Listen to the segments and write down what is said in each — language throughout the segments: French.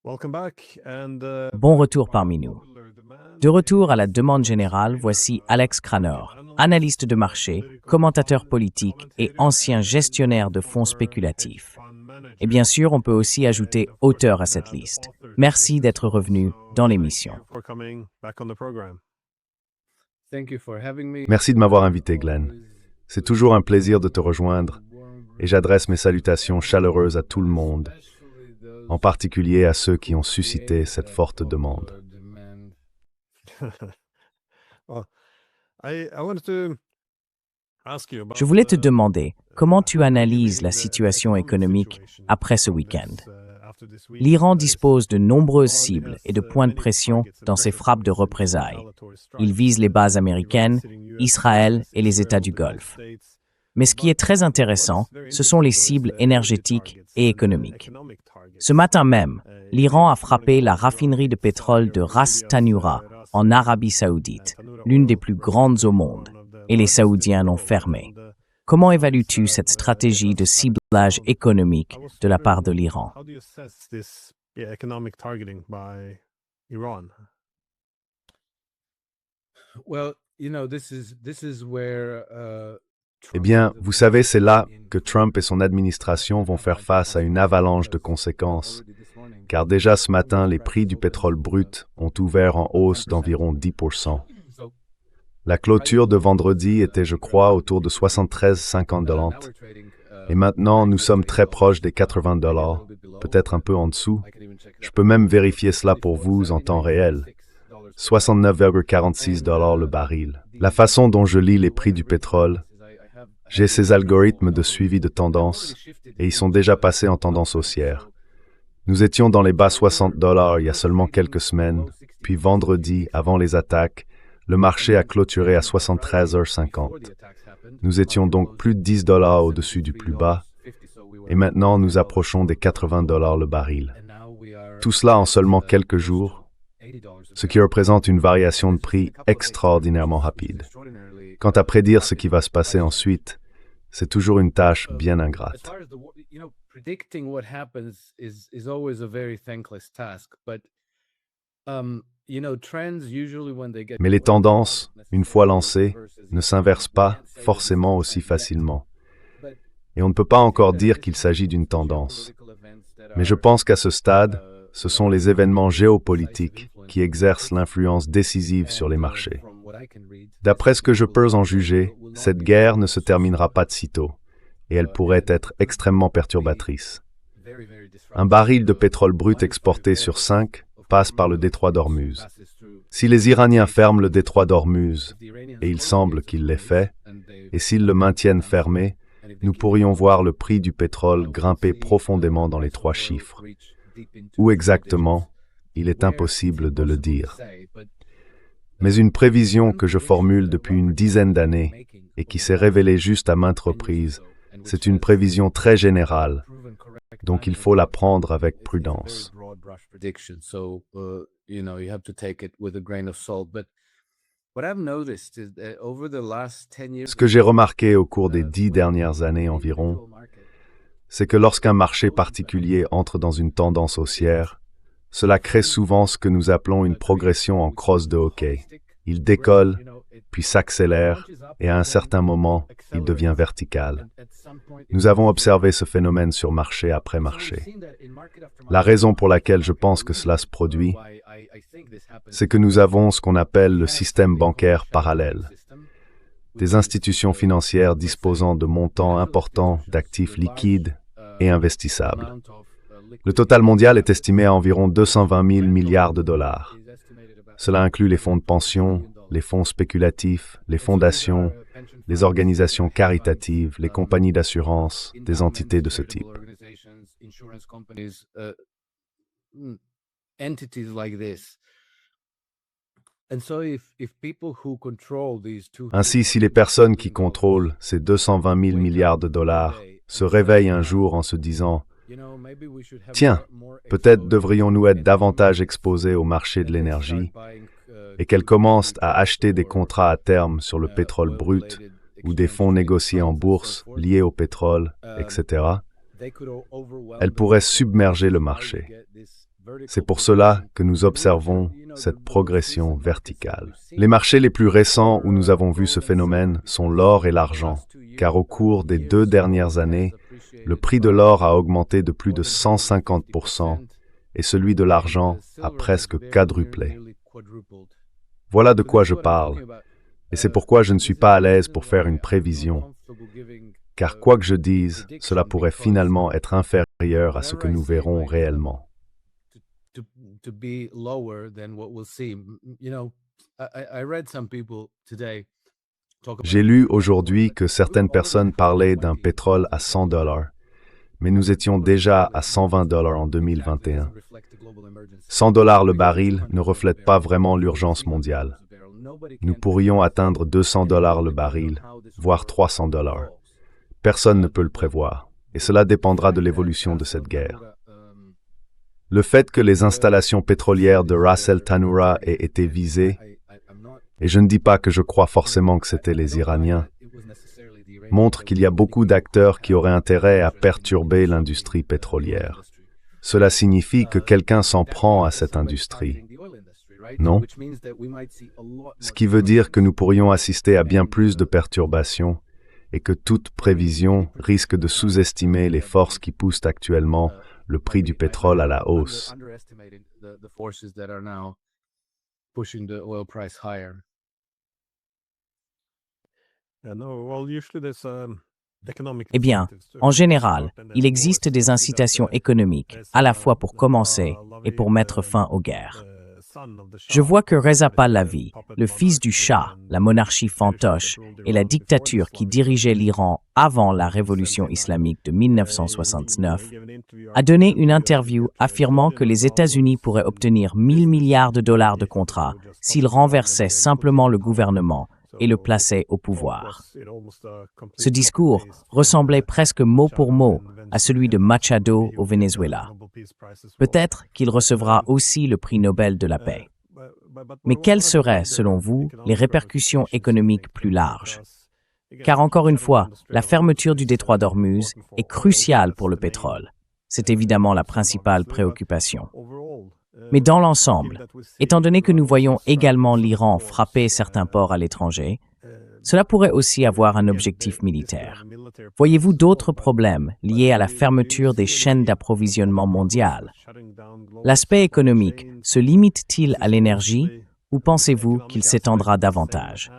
Bon retour parmi nous. De retour à la demande générale, voici Alex Cranor, analyste de marché, commentateur politique et ancien gestionnaire de fonds spéculatifs. Et bien sûr, on peut aussi ajouter auteur à cette liste. Merci d'être revenu dans l'émission. Merci de m'avoir invité, Glenn. C'est toujours un plaisir de te rejoindre et j'adresse mes salutations chaleureuses à tout le monde, en particulier à ceux qui ont suscité cette forte demande. Je voulais te demander comment tu analyses la situation économique après ce week-end. L'Iran dispose de nombreuses cibles et de points de pression dans ses frappes de représailles. Il vise les bases américaines, Israël et les États du Golfe. Mais ce qui est très intéressant, ce sont les cibles énergétiques et économiques. Ce matin même, l'Iran a frappé la raffinerie de pétrole de Ras Tanura en Arabie Saoudite, l'une des plus grandes au monde, et les Saoudiens l'ont fermée. Comment évalues-tu cette stratégie de ciblage économique de la part de l'Iran? Eh bien, vous savez, c'est là que Trump et son administration vont faire face à une avalanche de conséquences, car déjà ce matin, les prix du pétrole brut ont ouvert en hausse d'environ 10%. La clôture de vendredi était, je crois, autour de 73,50 $. Et maintenant, nous sommes très proches des 80 $, peut-être un peu en dessous. Je peux même vérifier cela pour vous en temps réel. 69,46 $ le baril. La façon dont je lis les prix du pétrole, j'ai ces algorithmes de suivi de tendance et ils sont déjà passés en tendance haussière. Nous étions dans les bas 60 $ il y a seulement quelques semaines, puis vendredi, avant les attaques, le marché a clôturé à 73,50 $. Nous étions donc plus de 10 $ au-dessus du plus bas, et maintenant nous approchons des 80 $ le baril. Tout cela en seulement quelques jours, ce qui représente une variation de prix extraordinairement rapide. Quant à prédire ce qui va se passer ensuite, c'est toujours une tâche bien ingrate. Mais les tendances, une fois lancées, ne s'inversent pas forcément aussi facilement. Et on ne peut pas encore dire qu'il s'agit d'une tendance. Mais je pense qu'à ce stade, ce sont les événements géopolitiques qui exercent l'influence décisive sur les marchés. D'après ce que je peux en juger, cette guerre ne se terminera pas de sitôt, et elle pourrait être extrêmement perturbatrice. Un baril de pétrole brut exporté sur 5 passe par le détroit d'Ormuz. Si les Iraniens ferment le détroit d'Ormuz, et il semble qu'ils l'aient fait, et s'ils le maintiennent fermé, nous pourrions voir le prix du pétrole grimper profondément dans les 3 chiffres. Où exactement, il est impossible de le dire. Mais une prévision que je formule depuis une dizaine d'années et qui s'est révélée juste à maintes reprises, c'est une prévision très générale, donc il faut la prendre avec prudence. Ce que j'ai remarqué au cours des 10 dernières années environ, c'est que lorsqu'un marché particulier entre dans une tendance haussière, cela crée souvent ce que nous appelons une progression en crosse de hockey. Il décolle, puis s'accélère, et à un certain moment, il devient vertical. Nous avons observé ce phénomène sur marché après marché. La raison pour laquelle je pense que cela se produit, c'est que nous avons ce qu'on appelle le système bancaire parallèle. Des institutions financières disposant de montants importants d'actifs liquides et investissables. Le total mondial est estimé à environ 220 000 milliards de dollars. Cela inclut les fonds de pension, les fonds spéculatifs, les fondations, les organisations caritatives, les compagnies d'assurance, des entités de ce type. Ainsi, si les personnes qui contrôlent ces 220 000 milliards de dollars se réveillent un jour en se disant « Tiens, peut-être devrions-nous être davantage exposés au marché de l'énergie » et qu'elles commencent à acheter des contrats à terme sur le pétrole brut ou des fonds négociés en bourse liés au pétrole, etc., elles pourraient submerger le marché. C'est pour cela que nous observons cette progression verticale. Les marchés les plus récents où nous avons vu ce phénomène sont l'or et l'argent, car au cours des 2 dernières années, le prix de l'or a augmenté de plus de 150% et celui de l'argent a presque quadruplé. Voilà de quoi je parle, et c'est pourquoi je ne suis pas à l'aise pour faire une prévision, car quoi que je dise, cela pourrait finalement être inférieur à ce que nous verrons réellement. J'ai lu aujourd'hui que certaines personnes parlaient d'un pétrole à $100, mais nous étions déjà à $120 en 2021. $100 le baril ne reflète pas vraiment l'urgence mondiale. Nous pourrions atteindre $200 le baril, voire $300. Personne ne peut le prévoir, et cela dépendra de l'évolution de cette guerre. Le fait que les installations pétrolières de Ras El Tanura aient été visées, et je ne dis pas que je crois forcément que c'était les Iraniens, montre qu'il y a beaucoup d'acteurs qui auraient intérêt à perturber l'industrie pétrolière. Cela signifie que quelqu'un s'en prend à cette industrie, non? Ce qui veut dire que nous pourrions assister à bien plus de perturbations et que toute prévision risque de sous-estimer les forces qui poussent actuellement le prix du pétrole à la hausse. Eh bien, en général, il existe des incitations économiques, à la fois pour commencer et pour mettre fin aux guerres. Je vois que Reza Pahlavi, le fils du Shah, la monarchie fantoche et la dictature qui dirigeait l'Iran avant la révolution islamique de 1969, a donné une interview affirmant que les États-Unis pourraient obtenir 1000 milliards de dollars de contrats s'ils renversaient simplement le gouvernement et le plaçaient au pouvoir. Ce discours ressemblait presque mot pour mot à celui de Machado au Venezuela. Peut-être qu'il recevra aussi le prix Nobel de la paix. Mais quelles seraient, selon vous, les répercussions économiques plus larges? Car encore une fois, la fermeture du détroit d'Ormuz est cruciale pour le pétrole. C'est évidemment la principale préoccupation. Mais dans l'ensemble, étant donné que nous voyons également l'Iran frapper certains ports à l'étranger, cela pourrait aussi avoir un objectif militaire. Voyez-vous d'autres problèmes liés à la fermeture des chaînes d'approvisionnement mondiales? L'aspect économique se limite-t-il à l'énergie ou pensez-vous qu'il s'étendra davantage?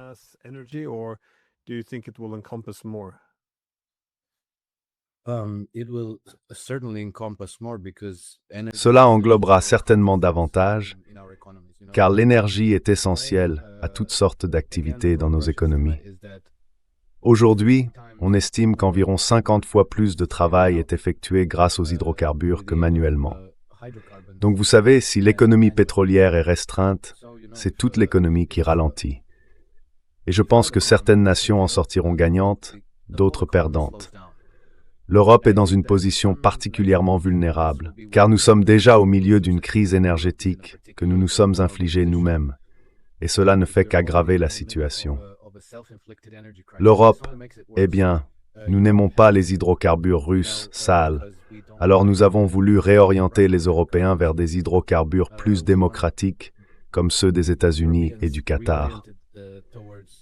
Cela englobera certainement davantage, car l'énergie est essentielle à toutes sortes d'activités dans nos économies. Aujourd'hui, on estime qu'environ 50 fois plus de travail est effectué grâce aux hydrocarbures que manuellement. Donc vous savez, si l'économie pétrolière est restreinte, c'est toute l'économie qui ralentit. Et je pense que certaines nations en sortiront gagnantes, d'autres perdantes. L'Europe est dans une position particulièrement vulnérable, car nous sommes déjà au milieu d'une crise énergétique que nous nous sommes infligée nous-mêmes, et cela ne fait qu'aggraver la situation. L'Europe, eh bien, nous n'aimons pas les hydrocarbures russes sales, alors nous avons voulu réorienter les Européens vers des hydrocarbures plus démocratiques, comme ceux des États-Unis et du Qatar.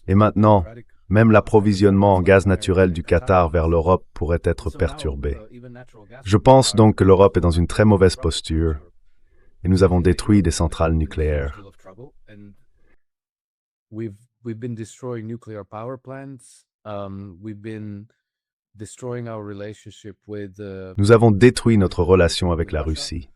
Et maintenant, même l'approvisionnement en gaz naturel du Qatar vers l'Europe pourrait être perturbé. Je pense donc que l'Europe est dans une très mauvaise posture et nous avons détruit des centrales nucléaires. Nous avons détruit notre relation avec la Russie.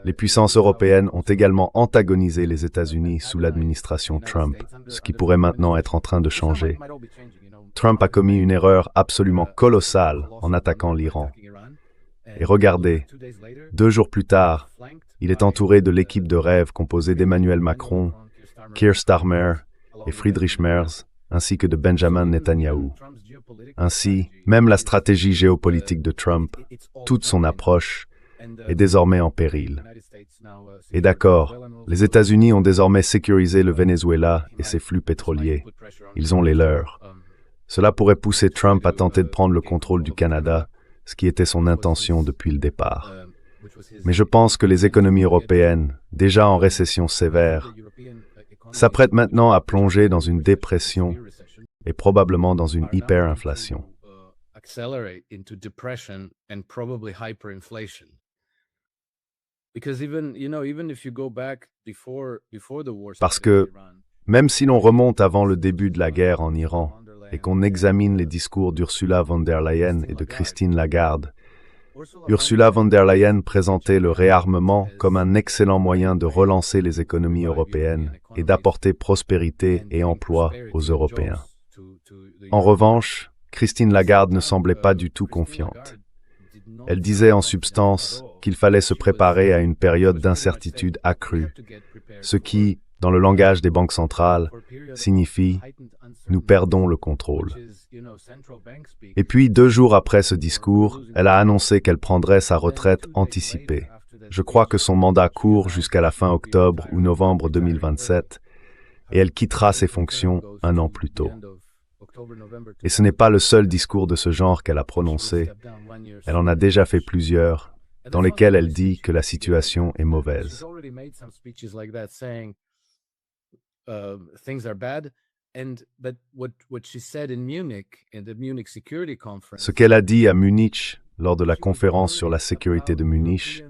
Les puissances européennes ont également antagonisé les États-Unis sous l'administration Trump, ce qui pourrait maintenant être en train de changer. Trump a commis une erreur absolument colossale en attaquant l'Iran. Et regardez, 2 jours plus tard, il est entouré de l'équipe de rêve composée d'Emmanuel Macron, Keir Starmer et Friedrich Merz, ainsi que de Benjamin Netanyahou. Ainsi, même la stratégie géopolitique de Trump, toute son approche, est désormais en péril. Et d'accord, les États-Unis ont désormais sécurisé le Venezuela et ses flux pétroliers. Ils ont les leurs. Cela pourrait pousser Trump à tenter de prendre le contrôle du Canada, ce qui était son intention depuis le départ. Mais je pense que les économies européennes, déjà en récession sévère, s'apprêtent maintenant à plonger dans une dépression et probablement dans une hyperinflation. Parce que, même si l'on remonte avant le début de la guerre en Iran et qu'on examine les discours d'Ursula von der Leyen et de Christine Lagarde, Ursula von der Leyen présentait le réarmement comme un excellent moyen de relancer les économies européennes et d'apporter prospérité et emploi aux Européens. En revanche, Christine Lagarde ne semblait pas du tout confiante. Elle disait en substance qu'il fallait se préparer à une période d'incertitude accrue, ce qui, dans le langage des banques centrales, signifie « nous perdons le contrôle ». Et puis, 2 jours après ce discours, elle a annoncé qu'elle prendrait sa retraite anticipée. Je crois que son mandat court jusqu'à la fin octobre ou novembre 2027, et elle quittera ses fonctions 1 an plus tôt. Et ce n'est pas le seul discours de ce genre qu'elle a prononcé. Elle en a déjà fait plusieurs, dans lesquels elle dit que la situation est mauvaise. Ce qu'elle a dit à Munich, lors de la conférence sur la sécurité de Munich,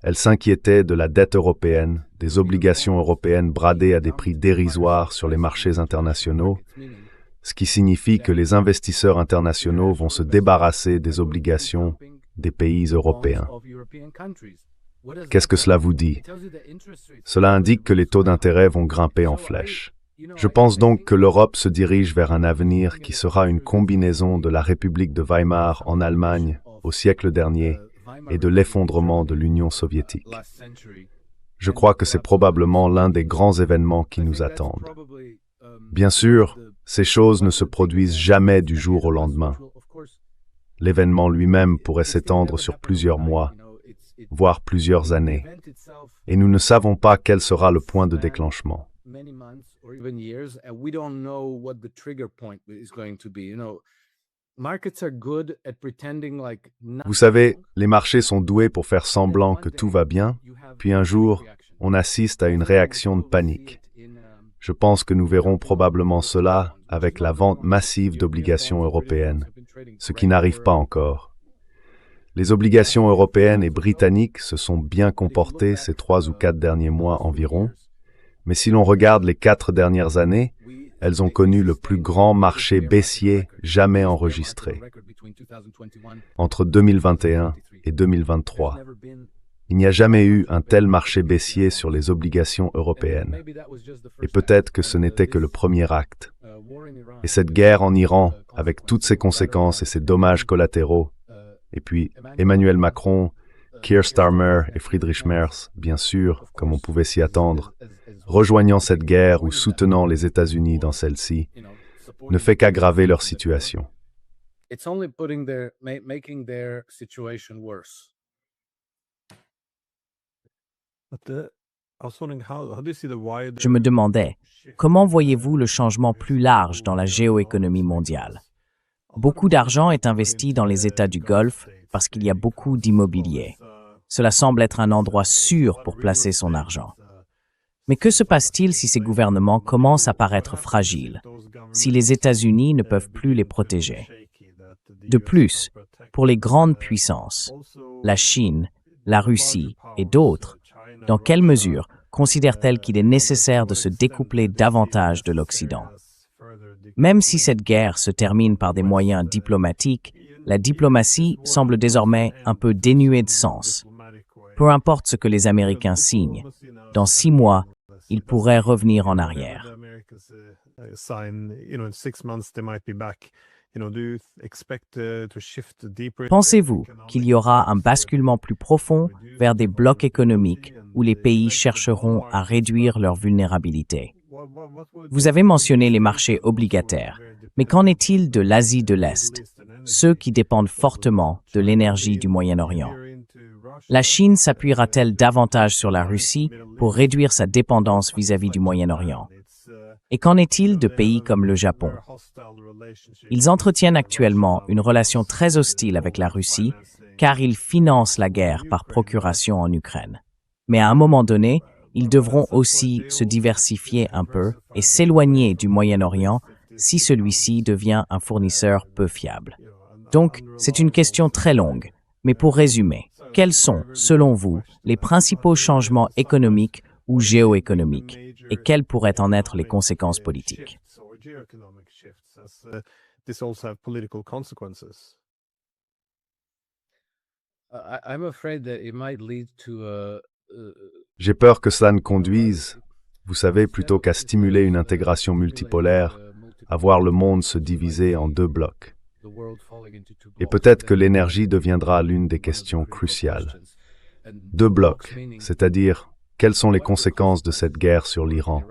elle s'inquiétait de la dette européenne, des obligations européennes bradées à des prix dérisoires sur les marchés internationaux, ce qui signifie que les investisseurs internationaux vont se débarrasser des obligations des pays européens. Qu'est-ce que cela vous dit? Cela indique que les taux d'intérêt vont grimper en flèche. Je pense donc que l'Europe se dirige vers un avenir qui sera une combinaison de la République de Weimar en Allemagne au siècle dernier et de l'effondrement de l'Union soviétique. Je crois que c'est probablement l'un des grands événements qui nous attendent. Bien sûr, ces choses ne se produisent jamais du jour au lendemain. L'événement lui-même pourrait s'étendre sur plusieurs mois, voire plusieurs années, et nous ne savons pas quel sera le point de déclenchement. Vous savez, les marchés sont doués pour faire semblant que tout va bien, puis un jour, on assiste à une réaction de panique. Je pense que nous verrons probablement cela avec la vente massive d'obligations européennes, ce qui n'arrive pas encore. Les obligations européennes et britanniques se sont bien comportées ces 3 ou 4 derniers mois environ, mais si l'on regarde les 4 dernières années, elles ont connu le plus grand marché baissier jamais enregistré. Entre 2021 et 2023, il n'y a jamais eu un tel marché baissier sur les obligations européennes. Et peut-être que ce n'était que le premier acte. Et cette guerre en Iran, avec toutes ses conséquences et ses dommages collatéraux, et puis Emmanuel Macron, Keir Starmer et Friedrich Merz, bien sûr, comme on pouvait s'y attendre, rejoignant cette guerre ou soutenant les États-Unis dans celle-ci, ne fait qu'aggraver leur situation. Je me demandais, comment voyez-vous le changement plus large dans la géoéconomie mondiale? Beaucoup d'argent est investi dans les États du Golfe parce qu'il y a beaucoup d'immobilier. Cela semble être un endroit sûr pour placer son argent. Mais que se passe-t-il si ces gouvernements commencent à paraître fragiles, si les États-Unis ne peuvent plus les protéger? De plus, pour les grandes puissances, la Chine, la Russie et d'autres, dans quelle mesure considèrent-elles qu'il est nécessaire de se découpler davantage de l'Occident? Même si cette guerre se termine par des moyens diplomatiques, la diplomatie semble désormais un peu dénuée de sens. Peu importe ce que les Américains signent, dans 6 mois, ils pourraient revenir en arrière. Pensez-vous qu'il y aura un basculement plus profond vers des blocs économiques où les pays chercheront à réduire leur vulnérabilité? Vous avez mentionné les marchés obligataires, mais qu'en est-il de l'Asie de l'Est, ceux qui dépendent fortement de l'énergie du Moyen-Orient? La Chine s'appuiera-t-elle davantage sur la Russie pour réduire sa dépendance vis-à-vis du Moyen-Orient? Et qu'en est-il de pays comme le Japon? Ils entretiennent actuellement une relation très hostile avec la Russie car ils financent la guerre par procuration en Ukraine. Mais à un moment donné, ils devront aussi se diversifier un peu et s'éloigner du Moyen-Orient si celui-ci devient un fournisseur peu fiable. Donc, c'est une question très longue. Mais pour résumer, quels sont, selon vous, les principaux changements économiques ou géoéconomiques et quelles pourraient en être les conséquences politiques? I'm afraid that it might lead to J'ai peur que cela ne conduise, vous savez, plutôt qu'à stimuler une intégration multipolaire, à voir le monde se diviser en deux blocs. Et peut-être que l'énergie deviendra l'une des questions cruciales. Deux blocs, c'est-à-dire, quelles sont les conséquences de cette guerre sur l'Iran?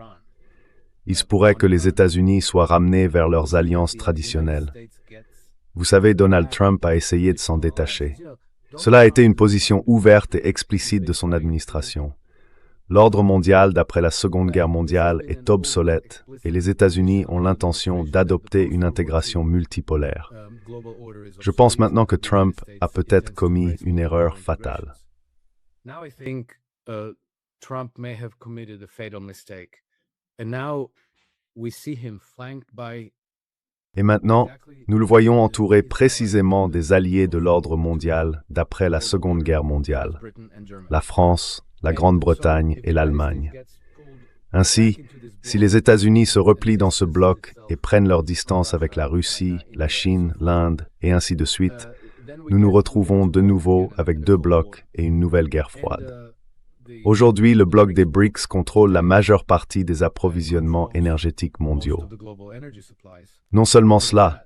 Il se pourrait que les États-Unis soient ramenés vers leurs alliances traditionnelles. Vous savez, Donald Trump a essayé de s'en détacher. Cela a été une position ouverte et explicite de son administration. L'ordre mondial d'après la Seconde Guerre mondiale est obsolète et les États-Unis ont l'intention d'adopter une intégration multipolaire. Je pense maintenant que Trump a peut-être commis une erreur fatale. Now I think Trump may have committed a fatal mistake. And now we see him flanked by Et maintenant, nous le voyons entouré précisément des alliés de l'ordre mondial d'après la Seconde Guerre mondiale, la France, la Grande-Bretagne et l'Allemagne. Ainsi, si les États-Unis se replient dans ce bloc et prennent leur distance avec la Russie, la Chine, l'Inde et ainsi de suite, nous nous retrouvons de nouveau avec deux blocs et une nouvelle guerre froide. Aujourd'hui, le bloc des BRICS contrôle la majeure partie des approvisionnements énergétiques mondiaux. Non seulement cela,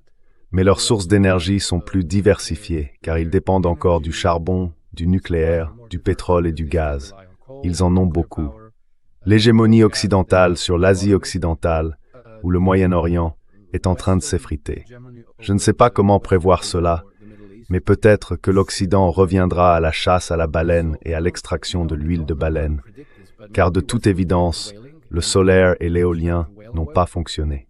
mais leurs sources d'énergie sont plus diversifiées, car ils dépendent encore du charbon, du nucléaire, du pétrole et du gaz. Ils en ont beaucoup. L'hégémonie occidentale sur l'Asie occidentale ou le Moyen-Orient est en train de s'effriter. Je ne sais pas comment prévoir cela, mais peut-être que l'Occident reviendra à la chasse à la baleine et à l'extraction de l'huile de baleine, car de toute évidence, le solaire et l'éolien n'ont pas fonctionné.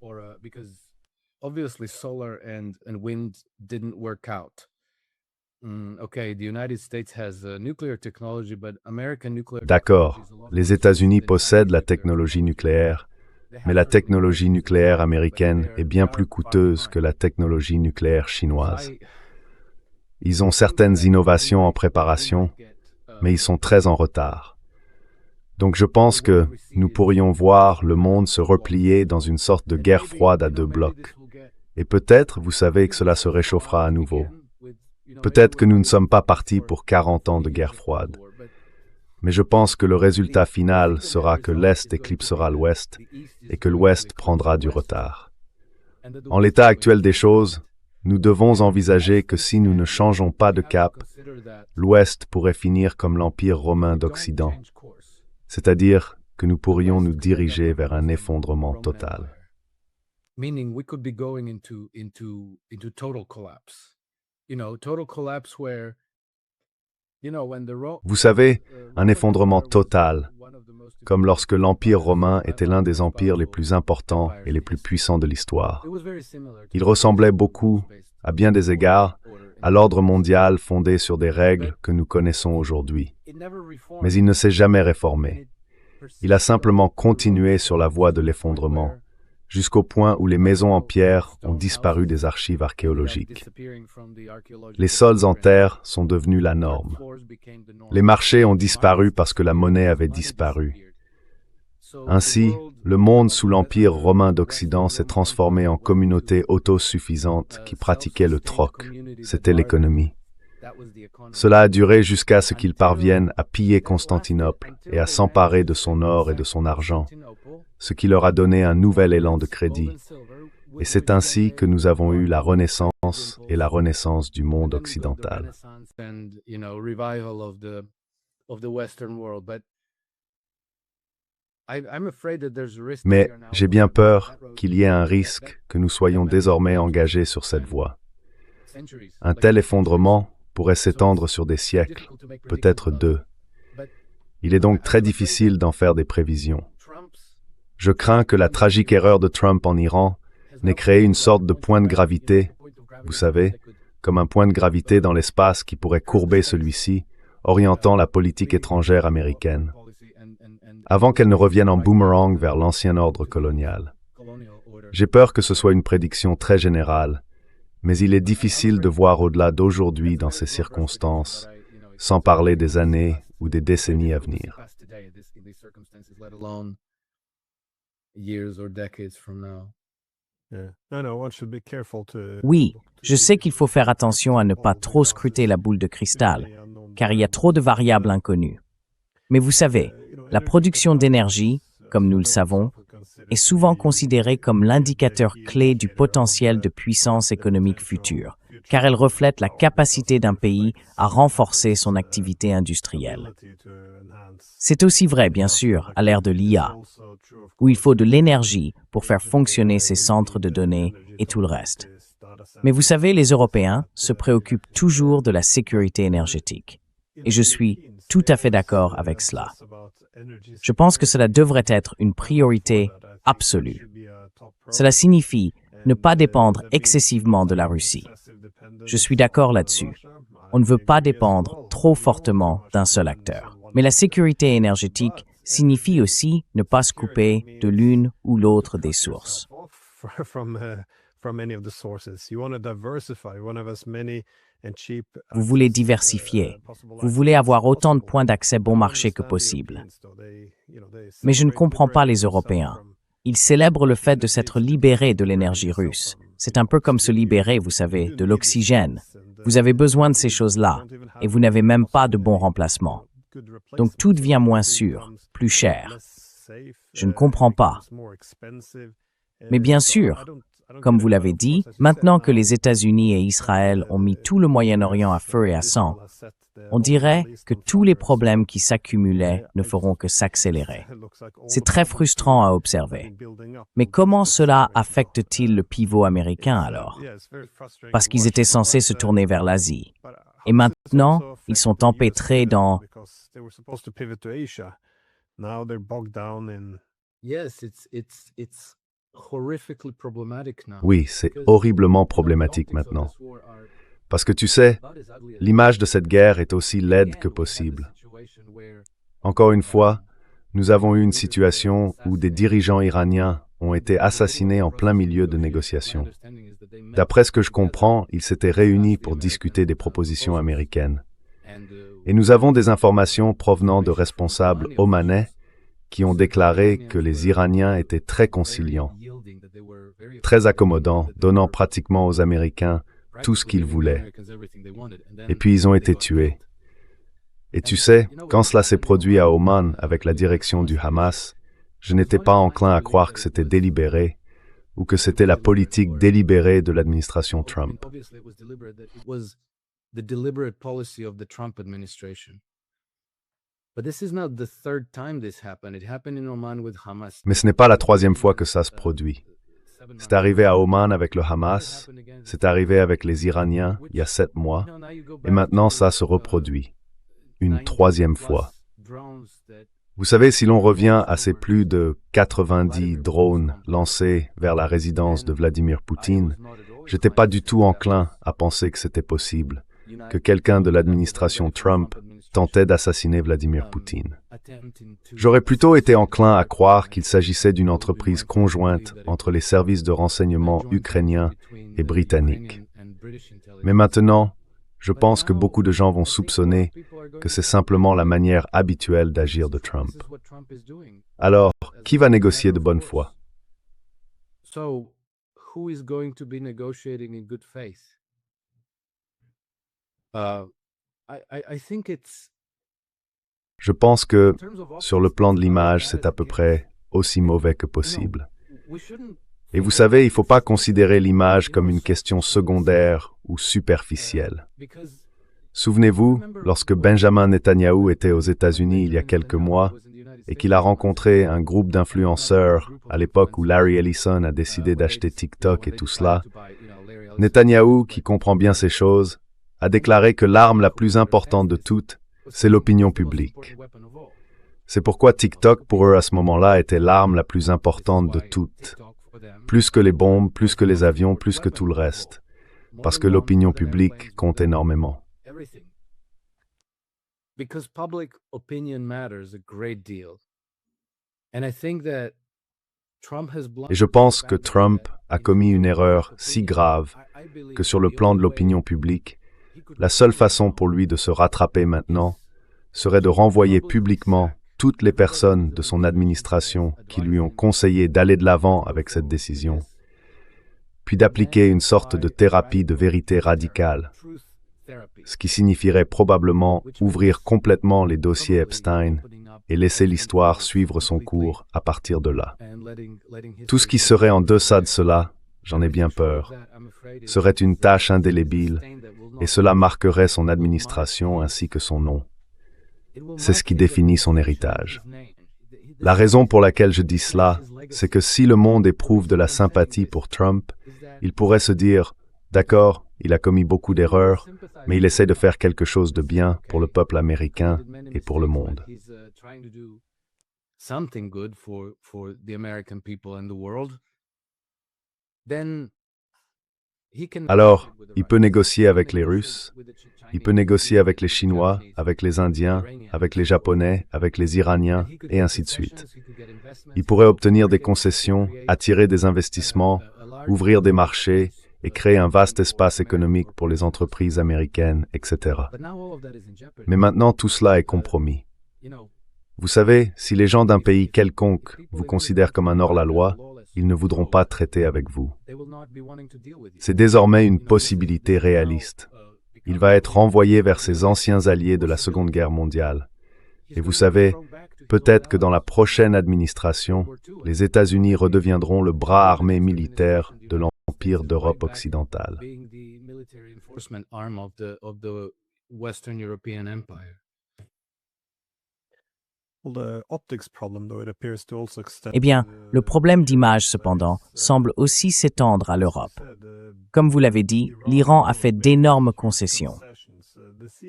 D'accord, les États-Unis possèdent la technologie nucléaire, mais la technologie nucléaire américaine est bien plus coûteuse que la technologie nucléaire chinoise. Ils ont certaines innovations en préparation, mais ils sont très en retard. Donc je pense que nous pourrions voir le monde se replier dans une sorte de guerre froide à deux blocs. Et peut-être, vous savez, que cela se réchauffera à nouveau. Peut-être que nous ne sommes pas partis pour 40 ans de guerre froide. Mais je pense que le résultat final sera que l'Est éclipsera l'Ouest et que l'Ouest prendra du retard. En l'état actuel des choses, nous devons envisager que si nous ne changeons pas de cap, l'Ouest pourrait finir comme l'Empire romain d'Occident, c'est-à-dire que nous pourrions nous diriger vers un effondrement total. Meaning we could be going into total collapse. Total collapse where, when the Vous savez, un effondrement total, comme lorsque l'Empire romain était l'un des empires les plus importants et les plus puissants de l'histoire. Il ressemblait beaucoup, à bien des égards, à l'ordre mondial fondé sur des règles que nous connaissons aujourd'hui. Mais il ne s'est jamais réformé. Il a simplement continué sur la voie de l'effondrement, jusqu'au point où les maisons en pierre ont disparu des archives archéologiques. Les sols en terre sont devenus la norme. Les marchés ont disparu parce que la monnaie avait disparu. Ainsi, le monde sous l'Empire romain d'Occident s'est transformé en communauté autosuffisante qui pratiquait le troc. C'était l'économie. Cela a duré jusqu'à ce qu'ils parviennent à piller Constantinople et à s'emparer de son or et de son argent, ce qui leur a donné un nouvel élan de crédit. Et c'est ainsi que nous avons eu la Renaissance et la renaissance du monde occidental. Mais j'ai bien peur qu'il y ait un risque que nous soyons désormais engagés sur cette voie. Un tel effondrement pourrait s'étendre sur des siècles, peut-être 2. Il est donc très difficile d'en faire des prévisions. Je crains que la tragique erreur de Trump en Iran n'ait créé une sorte de point de gravité, vous savez, comme un point de gravité dans l'espace qui pourrait courber celui-ci, orientant la politique étrangère américaine, avant qu'elle ne revienne en boomerang vers l'ancien ordre colonial. J'ai peur que ce soit une prédiction très générale, mais il est difficile de voir au-delà d'aujourd'hui dans ces circonstances, sans parler des années ou des décennies à venir. Oui, je sais qu'il faut faire attention à ne pas trop scruter la boule de cristal, car il y a trop de variables inconnues. Mais vous savez, la production d'énergie, comme nous le savons, est souvent considérée comme l'indicateur clé du potentiel de puissance économique future, car elle reflète la capacité d'un pays à renforcer son activité industrielle. C'est aussi vrai, bien sûr, à l'ère de l'IA, où il faut de l'énergie pour faire fonctionner ces centres de données et tout le reste. Mais vous savez, les Européens se préoccupent toujours de la sécurité énergétique. Et je suis tout à fait d'accord avec cela. Je pense que cela devrait être une priorité absolue. Cela signifie ne pas dépendre excessivement de la Russie. Je suis d'accord là-dessus. On ne veut pas dépendre trop fortement d'un seul acteur. Mais la sécurité énergétique signifie aussi ne pas se couper de l'une ou l'autre des sources. Vous voulez diversifier. Vous voulez avoir autant de points d'accès bon marché que possible. Mais je ne comprends pas les Européens. Ils célèbrent le fait de s'être libérés de l'énergie russe. C'est un peu comme se libérer, vous savez, de l'oxygène. Vous avez besoin de ces choses-là, et vous n'avez même pas de bon remplacement. Donc tout devient moins sûr, plus cher. Je ne comprends pas. Mais bien sûr, comme vous l'avez dit, maintenant que les États-Unis et Israël ont mis tout le Moyen-Orient à feu et à sang, on dirait que tous les problèmes qui s'accumulaient ne feront que s'accélérer. C'est très frustrant à observer. Mais comment cela affecte-t-il le pivot américain alors? Parce qu'ils étaient censés se tourner vers l'Asie. Et maintenant, ils sont empêtrés dans... Oui, c'est horriblement problématique maintenant. Parce que tu sais, l'image de cette guerre est aussi laide que possible. Encore une fois, nous avons eu une situation où des dirigeants iraniens ont été assassinés en plein milieu de négociations. D'après ce que je comprends, ils s'étaient réunis pour discuter des propositions américaines. Et nous avons des informations provenant de responsables omanais qui ont déclaré que les Iraniens étaient très conciliants, très accommodants, donnant pratiquement aux Américains tout ce qu'ils voulaient. Et puis ils ont été tués. Et tu sais, quand cela s'est produit à Oman avec la direction du Hamas, je n'étais pas enclin à croire que c'était délibéré ou que c'était la politique délibérée de l'administration Trump. Mais ce n'est pas la troisième fois que ça se produit. C'est arrivé à Oman avec le Hamas, c'est arrivé avec les Iraniens il y a 7 mois, et maintenant ça se reproduit. Une troisième fois. Vous savez, si l'on revient à ces plus de 90 drones lancés vers la résidence de Vladimir Poutine, j'étais pas du tout enclin à penser que c'était possible, que quelqu'un de l'administration Trump tentait d'assassiner Vladimir Poutine. J'aurais plutôt été enclin à croire qu'il s'agissait d'une entreprise conjointe entre les services de renseignement ukrainiens et britanniques. Mais maintenant, je pense que beaucoup de gens vont soupçonner que c'est simplement la manière habituelle d'agir de Trump. Alors, qui va négocier de bonne foi? Je pense que, sur le plan de l'image, c'est à peu près aussi mauvais que possible. Et vous savez, il ne faut pas considérer l'image comme une question secondaire ou superficielle. Souvenez-vous, lorsque Benjamin Netanyahou était aux États-Unis il y a quelques mois et qu'il a rencontré un groupe d'influenceurs à l'époque où Larry Ellison a décidé d'acheter TikTok et tout cela, Netanyahou, qui comprend bien ces choses, a déclaré que l'arme la plus importante de toutes, c'est l'opinion publique. C'est pourquoi TikTok, pour eux à ce moment-là, était l'arme la plus importante de toutes. Plus que les bombes, plus que les avions, plus que tout le reste. parce que l'opinion publique compte énormément. Because public opinion matters a great deal. And I think that Trump has Et je pense que Trump a commis une erreur si grave que sur le plan de l'opinion publique, la seule façon pour lui de se rattraper maintenant serait de renvoyer publiquement toutes les personnes de son administration qui lui ont conseillé d'aller de l'avant avec cette décision, puis d'appliquer une sorte de thérapie de vérité radicale, ce qui signifierait probablement ouvrir complètement les dossiers Epstein et laisser l'histoire suivre son cours à partir de là. Tout ce qui serait en deçà de cela, j'en ai bien peur, serait une tâche indélébile et cela marquerait son administration ainsi que son nom. C'est ce qui définit son héritage. La raison pour laquelle je dis cela, c'est que si le monde éprouve de la sympathie pour Trump, il pourrait se dire « D'accord, il a commis beaucoup d'erreurs, mais il essaie de faire quelque chose de bien pour le peuple américain et pour le monde. » Alors, il peut négocier avec les Russes, il peut négocier avec les Chinois, avec les Indiens, avec les Japonais, avec les Iraniens, et ainsi de suite. Il pourrait obtenir des concessions, attirer des investissements, ouvrir des marchés et créer un vaste espace économique pour les entreprises américaines, etc. Mais maintenant, tout cela est compromis. Vous savez, si les gens d'un pays quelconque vous considèrent comme un hors-la-loi, ils ne voudront pas traiter avec vous. C'est désormais une possibilité réaliste. Il va être renvoyé vers ses anciens alliés de la Seconde Guerre mondiale. Et vous savez, peut-être que dans la prochaine administration, les États-Unis redeviendront le bras armé militaire de l'Empire d'Europe occidentale. Eh bien, le problème d'image, cependant, semble aussi s'étendre à l'Europe. Comme vous l'avez dit, l'Iran a fait d'énormes concessions.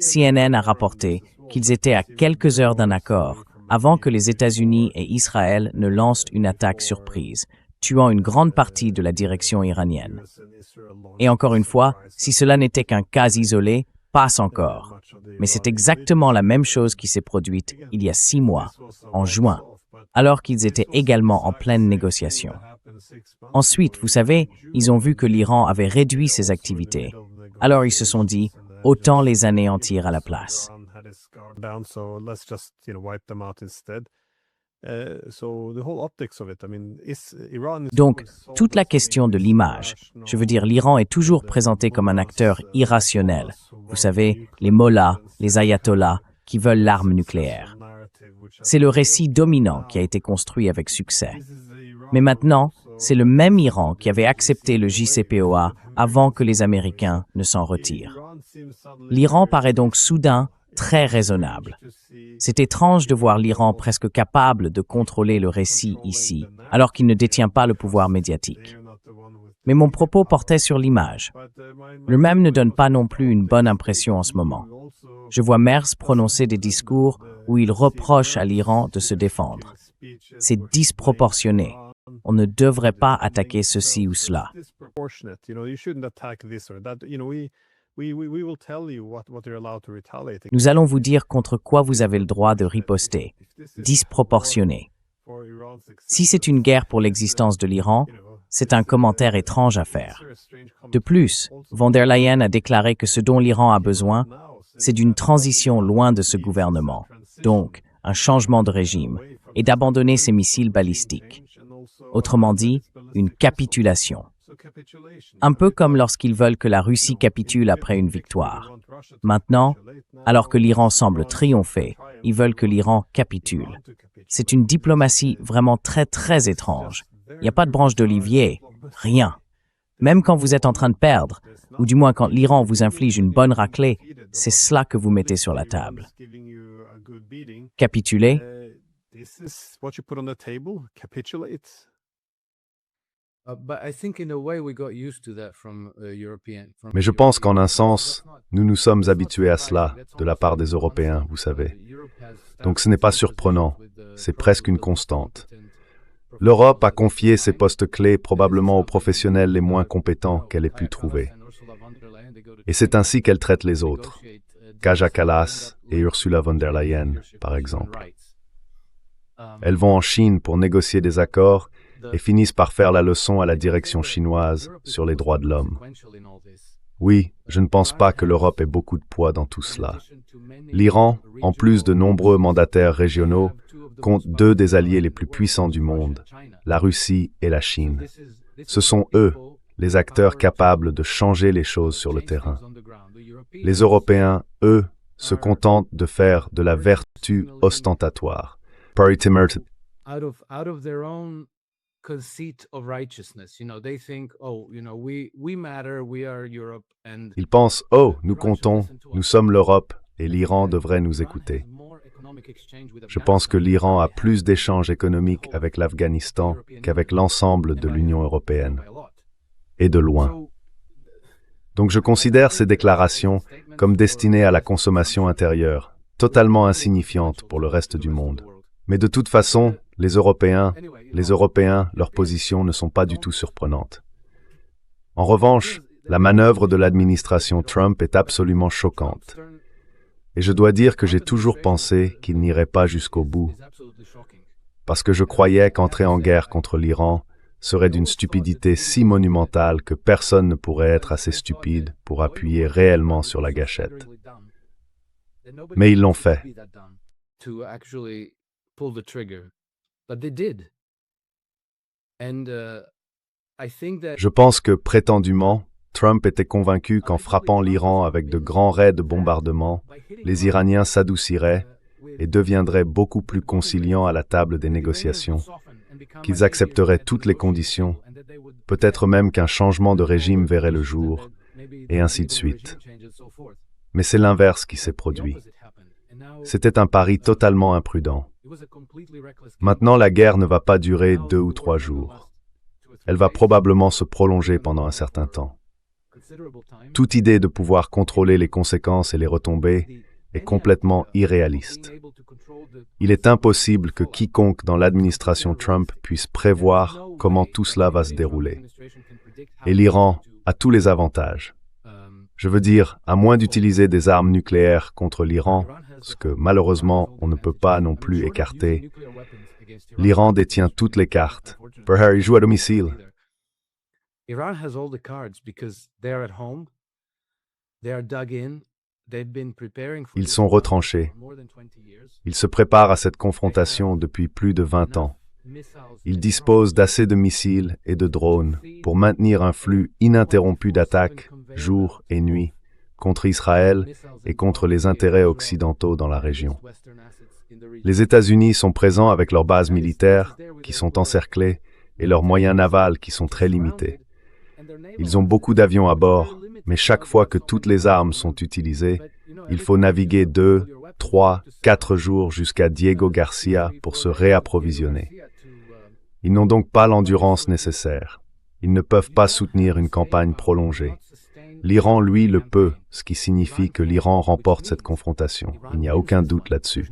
CNN a rapporté qu'ils étaient à quelques heures d'un accord avant que les États-Unis et Israël ne lancent une attaque surprise, tuant une grande partie de la direction iranienne. Et encore une fois, si cela n'était qu'un cas isolé, passe encore. Mais c'est exactement la même chose qui s'est produite il y a 6 mois, en juin, alors qu'ils étaient également en pleine négociation. Ensuite, vous savez, ils ont vu que l'Iran avait réduit ses activités. Alors ils se sont dit, autant les anéantir à la place. Donc, toute la question de l'image, je veux dire, l'Iran est toujours présenté comme un acteur irrationnel. Vous savez, les mollahs, les ayatollahs, qui veulent l'arme nucléaire. C'est le récit dominant qui a été construit avec succès. Mais maintenant, c'est le même Iran qui avait accepté le JCPOA avant que les Américains ne s'en retirent. L'Iran paraît donc soudain très raisonnable. C'est étrange de voir l'Iran presque capable de contrôler le récit ici, alors qu'il ne détient pas le pouvoir médiatique. Mais mon propos portait sur l'image. Le même ne donne pas non plus une bonne impression en ce moment. Je vois Merz prononcer des discours où il reproche à l'Iran de se défendre. C'est disproportionné. On ne devrait pas attaquer ceci ou cela. Nous allons vous dire contre quoi vous avez le droit de riposter. Disproportionné. Si c'est une guerre pour l'existence de l'Iran, c'est un commentaire étrange à faire. De plus, von der Leyen a déclaré que ce dont l'Iran a besoin, c'est d'une transition loin de ce gouvernement, donc un changement de régime, et d'abandonner ses missiles balistiques. Autrement dit, une capitulation. Un peu comme lorsqu'ils veulent que la Russie capitule après une victoire. Maintenant, alors que l'Iran semble triompher, ils veulent que l'Iran capitule. C'est une diplomatie vraiment très très étrange. Il n'y a pas de branche d'olivier, rien. Même quand vous êtes en train de perdre, ou du moins quand l'Iran vous inflige une bonne raclée, c'est cela que vous mettez sur la table. Capituler? Mais je pense qu'en un sens, nous nous sommes habitués à cela de la part des Européens, vous savez. Donc ce n'est pas surprenant, c'est presque une constante. L'Europe a confié ses postes clés probablement aux professionnels les moins compétents qu'elle ait pu trouver. Et c'est ainsi qu'elle traite les autres, Kaja Kallas et Ursula von der Leyen, par exemple. Elles vont en Chine pour négocier des accords et finissent par faire la leçon à la direction chinoise sur les droits de l'homme. Oui, je ne pense pas que l'Europe ait beaucoup de poids dans tout cela. L'Iran, en plus de nombreux mandataires régionaux, compte 2 des alliés les plus puissants du monde, la Russie et la Chine. Ce sont eux, les acteurs capables de changer les choses sur le terrain. Les Européens, eux, se contentent de faire de la vertu ostentatoire. Out of their own conceit of righteousness, they think, we matter, we are Europe, and Ils pensent, oh, nous comptons, nous sommes l'Europe, et l'Iran devrait nous écouter. Je pense que l'Iran a plus d'échanges économiques avec l'Afghanistan qu'avec l'ensemble de l'Union européenne, et de loin. Donc je considère ces déclarations comme destinées à la consommation intérieure, totalement insignifiantes pour le reste du monde. Mais de toute façon, les Européens, leurs positions ne sont pas du tout surprenantes. En revanche, la manœuvre de l'administration Trump est absolument choquante. Et je dois dire que j'ai toujours pensé qu'il n'irait pas jusqu'au bout, parce que je croyais qu'entrer en guerre contre l'Iran serait d'une stupidité si monumentale que personne ne pourrait être assez stupide pour appuyer réellement sur la gâchette. Mais ils l'ont fait. Je pense que, prétendument, Trump était convaincu qu'en frappant l'Iran avec de grands raids de bombardement, les Iraniens s'adouciraient et deviendraient beaucoup plus conciliants à la table des négociations, qu'ils accepteraient toutes les conditions, peut-être même qu'un changement de régime verrait le jour, et ainsi de suite. Mais c'est l'inverse qui s'est produit. C'était un pari totalement imprudent. Maintenant, la guerre ne va pas durer 2 ou 3 jours. Elle va probablement se prolonger pendant un certain temps. Toute idée de pouvoir contrôler les conséquences et les retombées est complètement irréaliste. Il est impossible que quiconque dans l'administration Trump puisse prévoir comment tout cela va se dérouler. Et l'Iran a tous les avantages. Je veux dire, à moins d'utiliser des armes nucléaires contre l'Iran, ce que malheureusement on ne peut pas non plus écarter, l'Iran détient toutes les cartes. Il joue à domicile. Iran has all the cards because they're at home, they are dug in, they've been preparing for Ils sont retranchés. more than 20 years. Ils se préparent à cette confrontation depuis plus de 20 ans. Ils disposent d'assez de missiles et de drones pour maintenir un flux ininterrompu d'attaques, jour et nuit, contre Israël et contre les intérêts occidentaux dans la région. Les États-Unis sont présents avec leurs bases militaires, qui sont encerclées, et leurs moyens navals qui sont très limités. Ils ont beaucoup d'avions à bord, mais chaque fois que toutes les armes sont utilisées, il faut naviguer 2, 3, 4 jours jusqu'à Diego Garcia pour se réapprovisionner. Ils n'ont donc pas l'endurance nécessaire. Ils ne peuvent pas soutenir une campagne prolongée. L'Iran, lui, le peut, ce qui signifie que l'Iran remporte cette confrontation. Il n'y a aucun doute là-dessus.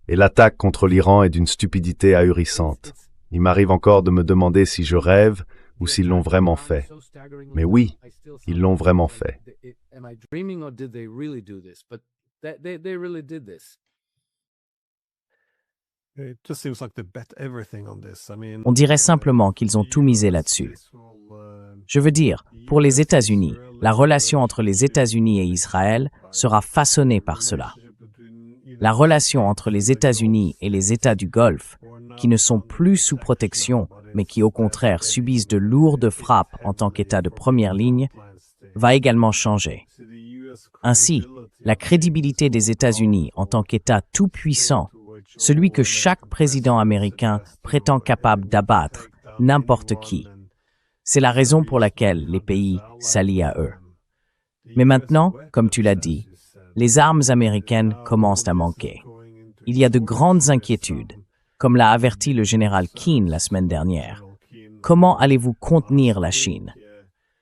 Et l'attaque contre l'Iran est d'une stupidité ahurissante. Il m'arrive encore de me demander si je rêve ou s'ils l'ont vraiment fait. Mais oui, ils l'ont vraiment fait. On dirait simplement qu'ils ont tout misé là-dessus. Je veux dire, pour les États-Unis, la relation entre les États-Unis et Israël sera façonnée par cela. La relation entre les États-Unis et les États du Golfe, qui ne sont plus sous protection, mais qui au contraire subissent de lourdes frappes en tant qu'État de première ligne, va également changer. Ainsi, la crédibilité des États-Unis en tant qu'État tout-puissant, celui que chaque président américain prétend capable d'abattre n'importe qui, c'est la raison pour laquelle les pays s'allient à eux. Mais maintenant, comme tu l'as dit, les armes américaines commencent à manquer. Il y a de grandes inquiétudes, comme l'a averti le général Keane la semaine dernière. Comment allez-vous contenir la Chine?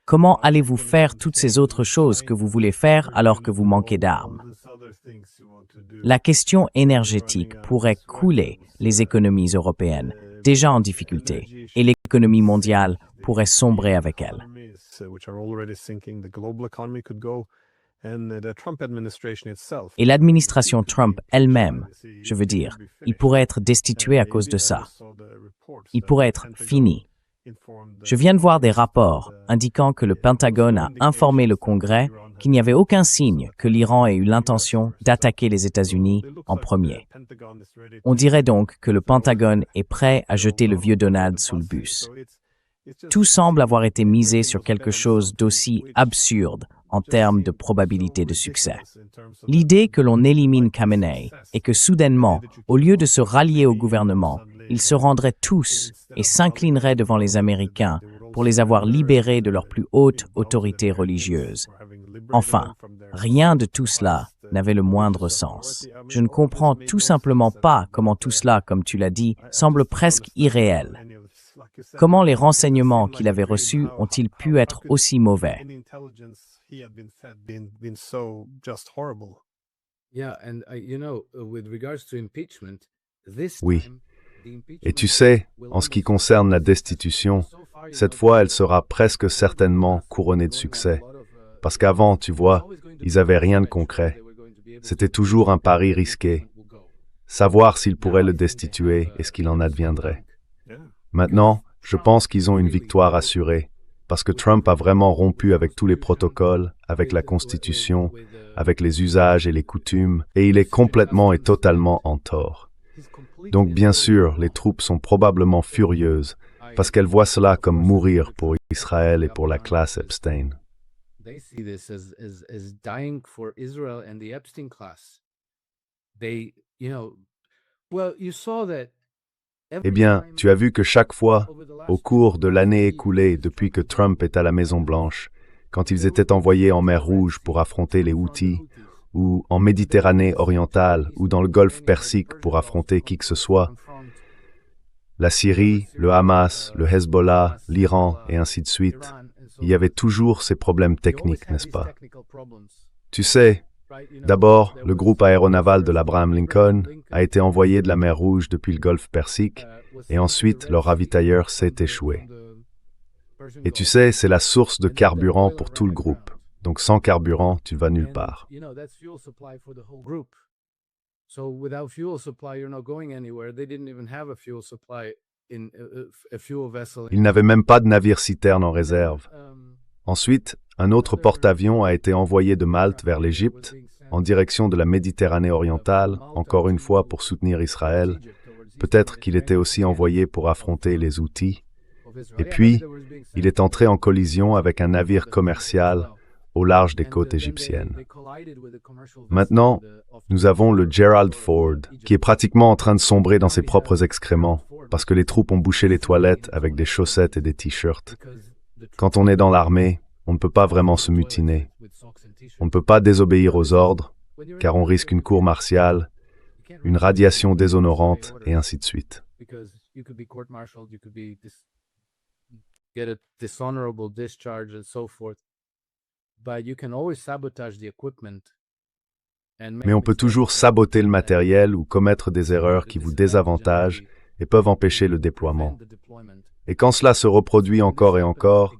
Comment allez-vous faire toutes ces autres choses que vous voulez faire alors que vous manquez d'armes? La question énergétique pourrait couler les économies européennes, déjà en difficulté, et l'économie mondiale pourrait sombrer avec elle. Et l'administration Trump elle-même, je veux dire, il pourrait être destitué à cause de ça. Il pourrait être fini. Je viens de voir des rapports indiquant que le Pentagone a informé le Congrès qu'il n'y avait aucun signe que l'Iran ait eu l'intention d'attaquer les États-Unis en premier. On dirait donc que le Pentagone est prêt à jeter le vieux Donald sous le bus. Tout semble avoir été misé sur quelque chose d'aussi absurde en termes de probabilité de succès. L'idée que l'on élimine Khamenei et que soudainement, au lieu de se rallier au gouvernement, ils se rendraient tous et s'inclineraient devant les Américains pour les avoir libérés de leur plus haute autorité religieuse. Enfin, rien de tout cela n'avait le moindre sens. Je ne comprends tout simplement pas comment tout cela, comme tu l'as dit, semble presque irréel. Comment les renseignements qu'il avait reçus ont-ils pu être aussi mauvais? Oui. Et tu sais, en ce qui concerne la destitution, cette fois, elle sera presque certainement couronnée de succès. Parce qu'avant, tu vois, ils n'avaient rien de concret. C'était toujours un pari risqué. Savoir s'ils pourraient le destituer et ce qu'il en adviendrait. Maintenant, je pense qu'ils ont une victoire assurée, parce que Trump a vraiment rompu avec tous les protocoles, avec la Constitution, avec les usages et les coutumes, et il est complètement et totalement en tort. Donc bien sûr, les troupes sont probablement furieuses, parce qu'elles voient cela comme mourir pour Israël et pour la classe Epstein. Eh bien, tu as vu que chaque fois, au cours de l'année écoulée depuis que Trump est à la Maison-Blanche, quand ils étaient envoyés en mer Rouge pour affronter les Houthis, ou en Méditerranée orientale, ou dans le Golfe Persique pour affronter qui que ce soit, la Syrie, le Hamas, le Hezbollah, l'Iran, et ainsi de suite, il y avait toujours ces problèmes techniques, n'est-ce pas? Tu sais, d'abord, le groupe aéronaval de l'Abraham Lincoln a été envoyé de la mer Rouge depuis le Golfe Persique, et ensuite leur ravitailleur s'est échoué. Et tu sais, c'est la source de carburant pour tout le groupe. Donc sans carburant, tu ne vas nulle part. Ils n'avaient même pas de navire-citerne en réserve. Ensuite, un autre porte-avions a été envoyé de Malte vers l'Égypte, en direction de la Méditerranée orientale, encore une fois pour soutenir Israël. Peut-être qu'il était aussi envoyé pour affronter les Houthis. Et puis, il est entré en collision avec un navire commercial au large des côtes égyptiennes. Maintenant, nous avons le Gerald Ford, qui est pratiquement en train de sombrer dans ses propres excréments, parce que les troupes ont bouché les toilettes avec des chaussettes et des t-shirts. Quand on est dans l'armée, on ne peut pas vraiment se mutiner. On ne peut pas désobéir aux ordres, car on risque une cour martiale, une radiation déshonorante, et ainsi de suite. Mais on peut toujours saboter le matériel ou commettre des erreurs qui vous désavantagent et peuvent empêcher le déploiement. Et quand cela se reproduit encore et encore,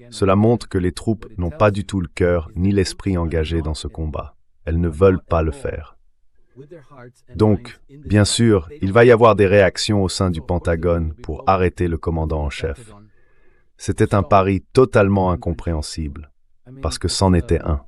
cela montre que les troupes n'ont pas du tout le cœur ni l'esprit engagé dans ce combat. Elles ne veulent pas le faire. Donc, bien sûr, il va y avoir des réactions au sein du Pentagone pour arrêter le commandant en chef. C'était un pari totalement incompréhensible, parce que c'en était un.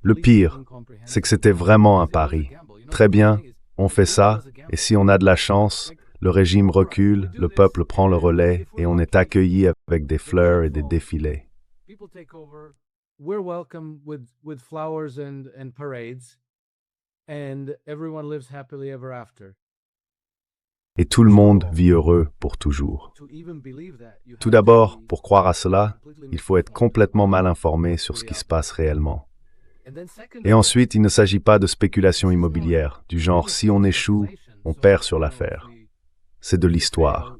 Le pire, c'est que c'était vraiment un pari. Très bien, on fait ça, et si on a de la chance, le régime recule, le peuple prend le relais, et on est accueilli avec des fleurs et des défilés. Et tout le monde vit heureux pour toujours. Tout d'abord, pour croire à cela, il faut être complètement mal informé sur ce qui se passe réellement. Et ensuite, il ne s'agit pas de spéculation immobilière, du genre si on échoue, on perd sur l'affaire. C'est de l'histoire.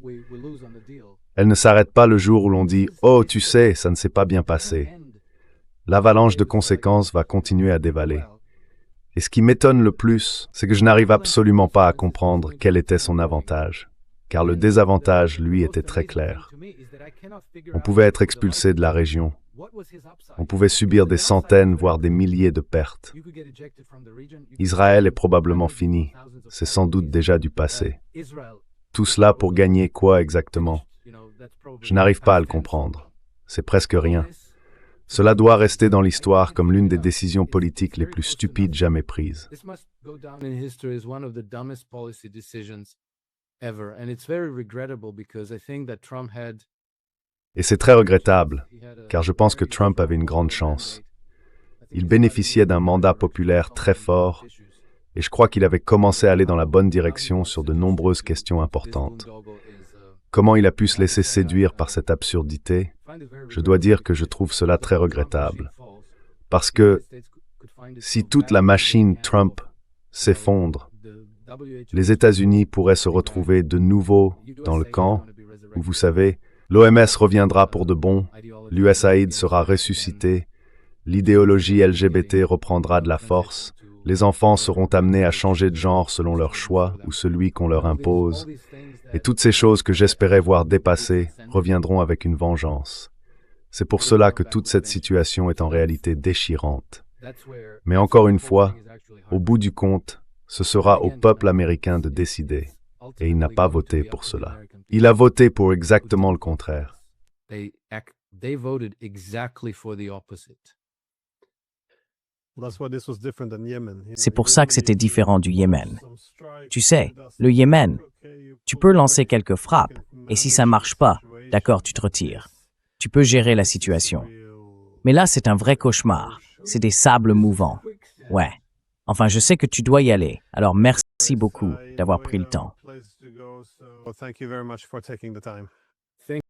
Elle ne s'arrête pas le jour où l'on dit « Oh, tu sais, ça ne s'est pas bien passé ». L'avalanche de conséquences va continuer à dévaler. Et ce qui m'étonne le plus, c'est que je n'arrive absolument pas à comprendre quel était son avantage. car le désavantage, lui, était très clair. On pouvait être expulsé de la région. On pouvait subir des centaines, voire des milliers de pertes. Israël est probablement fini. C'est sans doute déjà du passé. Tout cela pour gagner quoi exactement? Je n'arrive pas à le comprendre. C'est presque rien. Cela doit rester dans l'histoire comme l'une des décisions politiques les plus stupides jamais prises. Et c'est très regrettable, car je pense que Trump avait une grande chance. Il bénéficiait d'un mandat populaire très fort, et je crois qu'il avait commencé à aller dans la bonne direction sur de nombreuses questions importantes. Comment il a pu se laisser séduire par cette absurdité? Je dois dire que je trouve cela très regrettable. Parce que si toute la machine Trump s'effondre, les États-Unis pourraient se retrouver de nouveau dans le camp où, vous savez, l'OMS reviendra pour de bon, l'USAID sera ressuscité, l'idéologie LGBT reprendra de la force, les enfants seront amenés à changer de genre selon leur choix ou celui qu'on leur impose, et toutes ces choses que j'espérais voir dépassées reviendront avec une vengeance. C'est pour cela que toute cette situation est en réalité déchirante. Mais encore une fois, au bout du compte, ce sera au peuple américain de décider. Et il n'a pas voté pour cela. Il a voté pour exactement le contraire. C'est pour ça que c'était différent du Yémen. Tu sais, le Yémen, tu peux lancer quelques frappes, et si ça marche pas, d'accord, tu te retires. Tu peux gérer la situation. Mais là, c'est un vrai cauchemar. C'est des sables mouvants. Ouais. Enfin, je sais que tu dois y aller, alors merci beaucoup d'avoir pris le temps.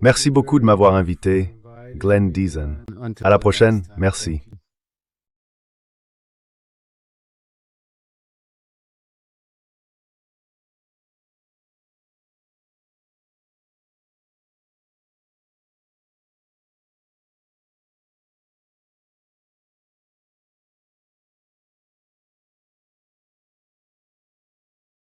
Merci beaucoup de m'avoir invité, Glenn Deason. À la prochaine, merci.